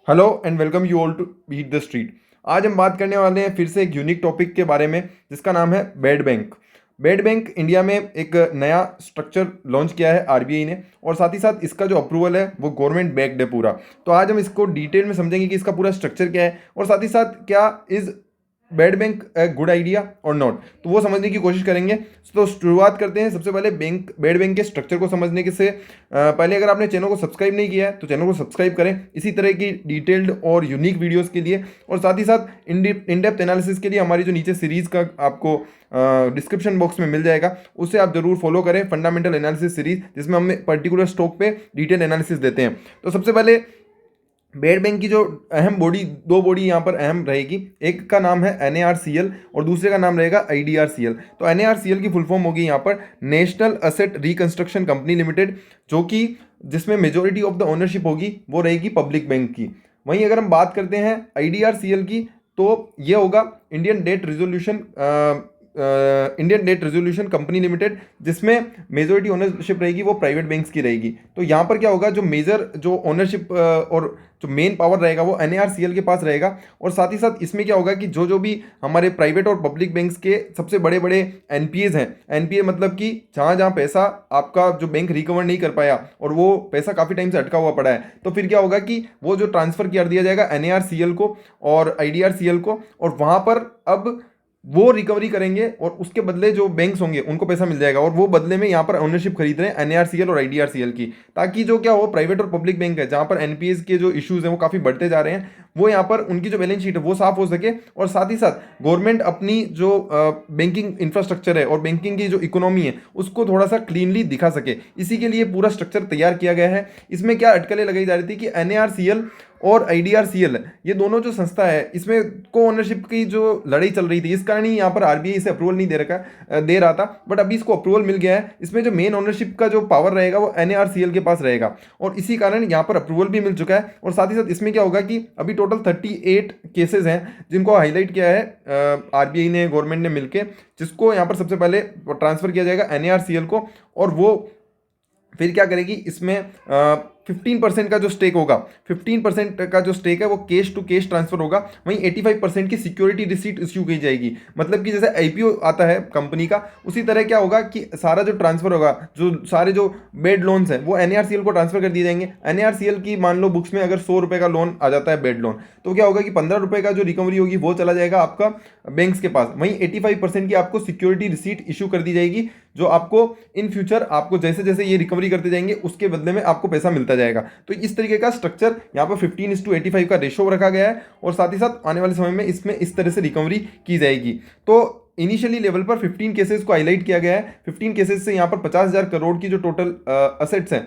Hello and welcome you all to beat the street. आज हम बात करने वाले हैं फिर से एक यूनिक टॉपिक के बारे में जिसका नाम है bed bank. Bed bank India में एक नया स्ट्रक्चर लॉन्च किया है आरबीआई ने, और साथ ही साथ इसका जो अप्रूवल है वो गवर्नमेंट बैक्ड है पूरा। तो आज हम इसको डिटेल में समझेंगे कि इसका पूरा स्ट्रक्चर क्या है और साथ ही साथ क्या is bed bank good idea और नॉट, तो वो समझने की कोशिश करेंगे। तो शुरुआत करते हैं सबसे पहले बेड बैंक के स्ट्रक्चर को समझने के से पहले अगर आपने चैनल को सब्सक्राइब नहीं किया है तो चैनल को सब्सक्राइब करें इसी तरह की डिटेल्ड और यूनिक वीडियोस के लिए, और साथ ही साथ इन डेप्थ एनालिसिस के लिए हमारी जो नीचे सीरीज़ का आपको डिस्क्रिप्शन बॉक्स में मिल जाएगा, उससे आप जरूर फॉलो करें। फंडामेंटल एनालिसिस सीरीज जिसमें हम पर्टिकुलर स्टॉक पे डिटेल एनालिसिस देते हैं। तो सबसे पहले बेड बैंक की जो अहम बॉडी, दो बॉडी यहाँ पर अहम रहेगी, एक का नाम है NARCL और दूसरे का नाम रहेगा IDRCL। तो NARCL की फुल फॉर्म होगी यहाँ पर national asset reconstruction company limited, जो कि जिसमें मेजोरिटी ऑफ द ओनरशिप होगी वो रहेगी पब्लिक बैंक की। वहीं अगर हम बात करते हैं IDRCL की, तो ये होगा Indian debt resolution company limited, जिसमें मेजोरिटी ओनरशिप रहेगी वो प्राइवेट बैंक्स की रहेगी। तो यहाँ पर क्या होगा, जो मेजर जो ओनरशिप और जो मेन पावर रहेगा वो NARCL के पास रहेगा। और साथ ही साथ इसमें क्या होगा कि जो जो भी हमारे प्राइवेट और पब्लिक बैंक्स के सबसे बड़े बड़े NPAs हैं, NPA मतलब कि जहाँ जहाँ पैसा आपका जो बैंक रिकवर नहीं कर पाया और वो पैसा काफ़ी टाइम से अटका हुआ पड़ा है, तो फिर क्या होगा कि वो जो ट्रांसफ़र कर दिया जाएगा NARCL को और IDRCL को, और वहाँ पर अब वो रिकवरी करेंगे और उसके बदले जो बैंक्स होंगे उनको पैसा मिल जाएगा, और वो बदले में यहाँ पर ओनरशिप खरीद रहे हैं NARCL और IDRCL की, ताकि जो क्या हो प्राइवेट और पब्लिक बैंक है जहाँ पर NPAs के जो इश्यूज हैं वो काफ़ी बढ़ते जा रहे हैं, वो यहाँ पर उनकी जो बैलेंस शीट है वो साफ हो सके, और साथ ही साथ गवर्नमेंट अपनी जो बैंकिंग इंफ्रास्ट्रक्चर है और बैंकिंग की जो इकोनॉमी है उसको थोड़ा सा क्लीनली दिखा सके। इसी के लिए पूरा स्ट्रक्चर तैयार किया गया है। इसमें क्या अटकलें लगाई जा रही थी कि NARCL और IDRCL ये दोनों जो संस्था है इसमें को ओनरशिप की जो लड़ाई चल रही थी, इस कारण ही यहाँ पर आरबीआई इसे अप्रूवल नहीं दे रहा था, बट अभी इसको अप्रूवल मिल गया है। इसमें जो मेन ओनरशिप का जो पावर रहेगा वो NARCL के पास रहेगा, और इसी कारण यहाँ पर अप्रूवल भी मिल चुका है। और साथ ही साथ इसमें क्या होगा कि अभी टोटल 38 केसेस हैं जिनको हाईलाइट किया है आरबीआई ने, गवर्नमेंट ने मिलकर, जिसको यहाँ पर सबसे पहले ट्रांसफर किया जाएगा NARCL को, और वो फिर क्या करेगी, इसमें 15% का जो स्टेक होगा, 15% का जो स्टेक है वो कैश टू कैश ट्रांसफर होगा। वहीं 85% की सिक्योरिटी रिसीट इश्यू की जाएगी। मतलब कि जैसे IPO आता है कंपनी का, उसी तरह क्या होगा कि सारा जो ट्रांसफर होगा, जो सारे जो बेड लोन्स हैं वो NARCL को ट्रांसफर कर दिए जाएंगे। NARCL की मान लो बुक्स में अगर 100 रुपये का लोन आ जाता है बेड लोन, तो क्या होगा कि 15 रुपये का जो रिकवरी होगी वो चला जाएगा आपका बैंक्स के पास। वहीं 85% की आपको सिक्योरिटी रिसीट इशू कर दी जाएगी, जो आपको इन फ्यूचर आपको जैसे जैसे ये रिकवरी करते जाएंगे उसके बदले में आपको पैसा मिलता जाएगा। तो इस तरीके का स्ट्रक्चर यहाँ पर 15:85 का रेशो रखा गया है, और साथ ही साथ आने वाले समय में इसमें इस तरह से रिकवरी की जाएगी। तो इनिशियली लेवल पर 15 केसेस को हाईलाइट किया गया है। 15 केसेस से यहाँ पर 50,000 करोड़ की जो टोटल असेट्स हैं,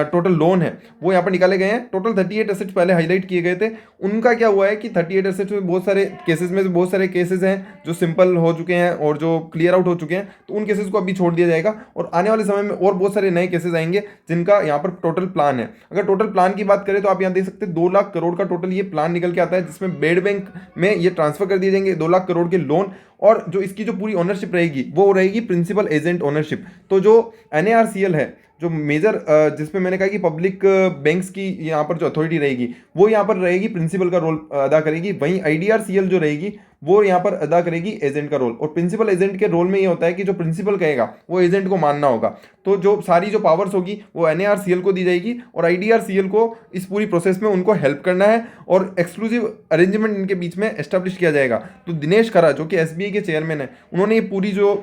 टोटल लोन है, वो यहाँ पर निकाले गए हैं। टोटल 38 असेट्स पहले हाईलाइट किए गए थे। उनका क्या हुआ है कि 38 असेट्स में बहुत सारे केसेस में से बहुत सारे केसेस हैं जो सिंपल हो चुके हैं और जो क्लियर आउट हो चुके हैं, तो उन केसेस को अभी छोड़ दिया जाएगा, और आने वाले समय में और बहुत सारे नए केसेस आएंगे जिनका यहाँ पर टोटल प्लान है। अगर टोटल प्लान की बात करें तो आप यहाँ देख सकते हैं 2 लाख करोड़ का टोटल ये प्लान निकल के आता है, जिसमें बेड बैंक में ये ट्रांसफर कर दिए जाएंगे 2 लाख करोड़ के लोन, और जो इसकी जो पूरी ओनरशिप रहेगी वो रहेगी प्रिंसिपल एजेंट ओनरशिप। तो जो NARCL है, जो मेजर जिसमें मैंने कहा कि पब्लिक बैंक्स की यहाँ पर जो अथॉरिटी रहेगी वो यहाँ पर रहेगी, प्रिंसिपल का रोल अदा करेगी। वहीं IDRCL जो रहेगी वो यहाँ पर अदा करेगी एजेंट का रोल, और प्रिंसिपल एजेंट के रोल में ये होता है कि जो प्रिंसिपल कहेगा वो एजेंट को मानना होगा। तो जो सारी जो पावर्स होगी वो NARCL को दी जाएगी, और IDRCL को इस पूरी प्रोसेस में उनको हेल्प करना है, और एक्सक्लूसिव अरेंजमेंट इनके बीच में एस्टेब्लिश किया जाएगा। तो दिनेश खरा जो कि SBI के चेयरमैन है, उन्होंने ये पूरी जो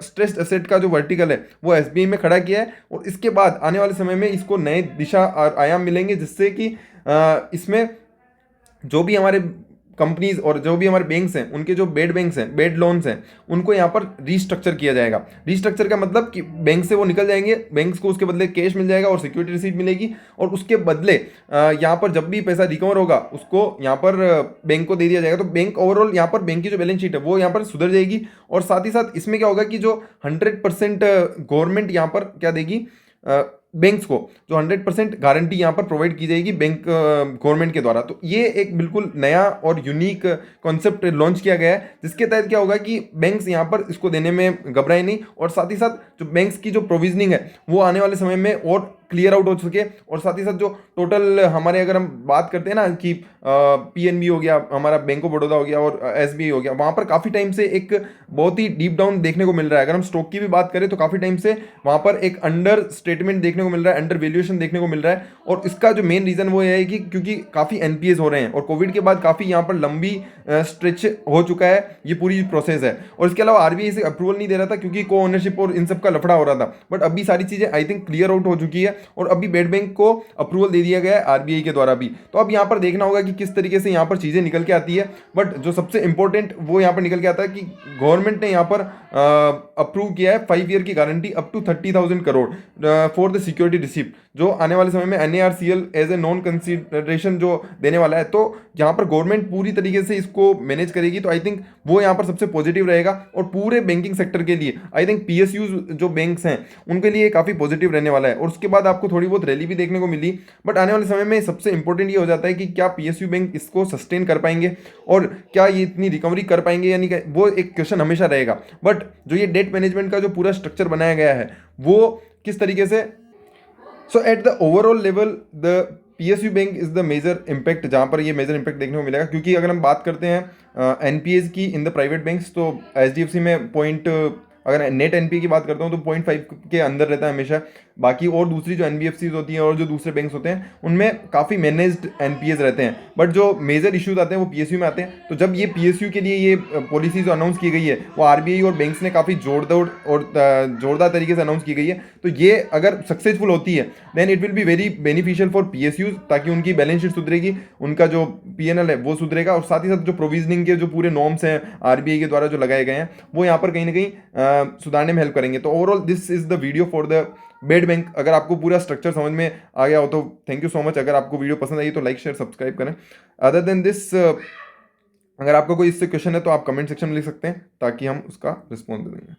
स्ट्रेस्ड एसेट का जो वर्टिकल है वो SBI में खड़ा किया है, और इसके बाद आने वाले समय में इसको नए दिशा और आयाम मिलेंगे, जिससे कि इसमें जो भी हमारे कंपनीज और जो भी हमारे बैंक्स हैं उनके जो बेड बैंक्स हैं, बेड लोन्स हैं, उनको यहाँ पर रीस्ट्रक्चर किया जाएगा। रीस्ट्रक्चर का मतलब कि बैंक से वो निकल जाएंगे, बैंक्स को उसके बदले कैश मिल जाएगा और सिक्योरिटी रिसीट मिलेगी, और उसके बदले यहाँ पर जब भी पैसा रिकवर होगा उसको यहाँ पर बैंक को दे दिया जाएगा। तो बैंक ओवरऑल यहाँ पर बैंक की जो बैलेंस शीट है वो यहाँ पर सुधर जाएगी, और साथ ही साथ इसमें क्या होगा कि जो 100% गवर्नमेंट यहाँ पर क्या देगी बैंक्स को, जो 100% गारंटी यहाँ पर प्रोवाइड की जाएगी बैंक गवर्नमेंट के द्वारा। तो ये एक बिल्कुल नया और यूनिक कॉन्सेप्ट लॉन्च किया गया है, जिसके तहत क्या होगा कि बैंक्स यहाँ पर इसको देने में घबराए नहीं, और साथ ही साथ जो बैंक्स की जो प्रोविजनिंग है वो आने वाले समय में और क्लियर आउट हो सके, और साथ ही साथ जो टोटल हमारे अगर हम बात करते हैं ना कि पीएनबी हो गया, हमारा बैंक ऑफ बड़ौदा हो गया और एसबीआई हो गया, वहाँ पर काफ़ी टाइम से एक बहुत ही डीप डाउन देखने को मिल रहा है। अगर हम स्टॉक की भी बात करें तो काफ़ी टाइम से वहाँ पर एक अंडर स्टेटमेंट देखने को मिल रहा है, अंडर वैल्यूएशन देखने को मिल रहा है। और इसका जो मेन रीज़न वो है कि क्योंकि काफ़ी एनपीएस हो रहे हैं और कोविड के बाद काफ़ी यहाँ पर लंबी स्ट्रेच हो चुका है ये पूरी प्रोसेस है। और इसके अलावा आरबीआई इसे अप्रूवल नहीं दे रहा था क्योंकि को ओनरशिप और इन सब का लफड़ा हो रहा था, बट अभी सारी चीज़ें आई थिंक क्लियर आउट हो चुकी है और अभी बेड बैंक को अप्रूवल दे दिया गया है आरबीआई के द्वारा भी। तो अब यहाँ पर देखना होगा कि किस तरीके से यहाँ पर चीज़ें निकल के आती है। बट जो सबसे इंपॉर्टेंट वो यहाँ पर निकल के आता है कि गवर्नमेंट ने यहाँ पर अप्रूव किया है 5 ईयर की guarantee up to 30,000 crore for the security receipt, जो आने वाले समय में NARCL as a non consideration जो देने वाला है। तो यहाँ पर गवर्नमेंट पूरी तरीके से इसको मैनेज करेगी, तो आई थिंक वो यहाँ पर सबसे पॉजिटिव रहेगा। और पूरे बैंकिंग सेक्टर के लिए आई थिंक पीएसयूज जो बैंक्स हैं उनके लिए काफ़ी पॉजिटिव रहने वाला है। और उसके बाद आपको थोड़ी बहुत रैली भी देखने को मिली, बट आने वाले समय में सबसे इंपॉर्टेंट ये हो जाता है कि क्या पीएसयू बैंक इसको सस्टेन कर पाएंगे और क्या ये इतनी रिकवरी कर पाएंगे या नहीं, वो एक क्वेश्चन हमेशा रहेगा। बट जो ये डेट मैनेजमेंट का जो पूरा स्ट्रक्चर बनाया गया है वो किस तरीके से, so at the overall level the PSU bank is the major impact, जहाँ पर ये मेजर इम्पैक्ट देखने को मिलेगा। क्योंकि अगर हम बात करते हैं एनपीएस की इन द प्राइवेट बैंक्स, तो एचडीएफसी में अगर नेट एनपीए की बात करता हूँ तो 0.5 के अंदर रहता है हमेशा। बाकी और दूसरी जो एनबीएफसीज होती हैं और जो दूसरे बैंक्स होते हैं उनमें काफ़ी मैनेज्ड एनपीएस रहते हैं, बट जो मेजर इश्यूज आते हैं वो पीएसयू में आते हैं। तो जब ये पीएसयू के लिए ये पॉलिसी जो अनाउंस की गई है वो आरबीआई और बैंक्स ने काफ़ी जोरदार तरीके से अनाउंस की गई है। तो ये अगर सक्सेसफुल होती है then it will be very beneficial for PSUs, ताकि उनकी बैलेंस शीट सुधरेगी, उनका जो पीएनएल है वो सुधरेगा, और साथ ही साथ जो प्रोविजनिंग के जो पूरे नॉर्म्स हैं आरबीआई के द्वारा जो लगाए गए हैं वो यहाँ पर कहीं ना कहीं सुधारने में हेल्प करेंगे। तो overall this is the video for the bed bank. अगर आपको पूरा स्ट्रक्चर समझ में आ गया हो तो थैंक यू सो मच। अगर आपको वीडियो पसंद आई तो लाइक शेयर सब्सक्राइब करें। अदर देन दिस अगर आपको कोई इससे क्वेश्चन है तो आप कमेंट सेक्शन में लिख सकते हैं ताकि हम उसका रिस्पॉन्स दे देंगे।